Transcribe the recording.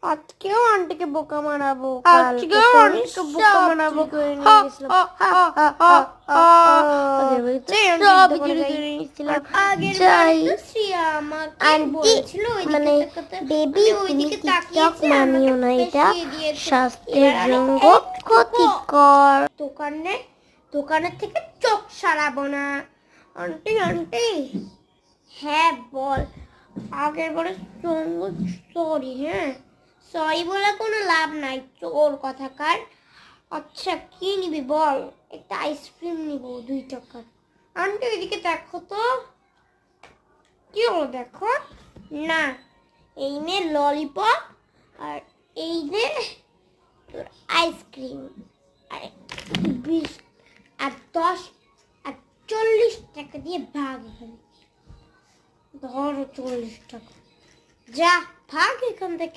আজকেও আন্টিকে বোকা মারাবো, আজকেও আন্টিকে বোকা মারাবো। মানে বেবি তুমি টিকটক মানিও না, এটা স্বাস্থ্যের জন্য ক্ষতিকর। দোকানের থেকে চোখ সারাবো না। আন্টি আন্টি, হ্যাঁ বল। আগের বারে সরি। হ্যাঁ, সরি বলে কোনো লাভ নাই, চোর কথাকার। আচ্ছা কি নিবি বল? একটা আইসক্রিম নিব 2 টাকার। আন্টি এদিকে দেখো তো, কি হলো দেখো না। এই নে ললিপপ, আর এই নে তোর আইসক্রিম, আর 20 আর 10 আর 40 টাকা দিয়ে ভাগ এখানে। ধরো 40 টাকা, যা ভাগ এখান থেকে।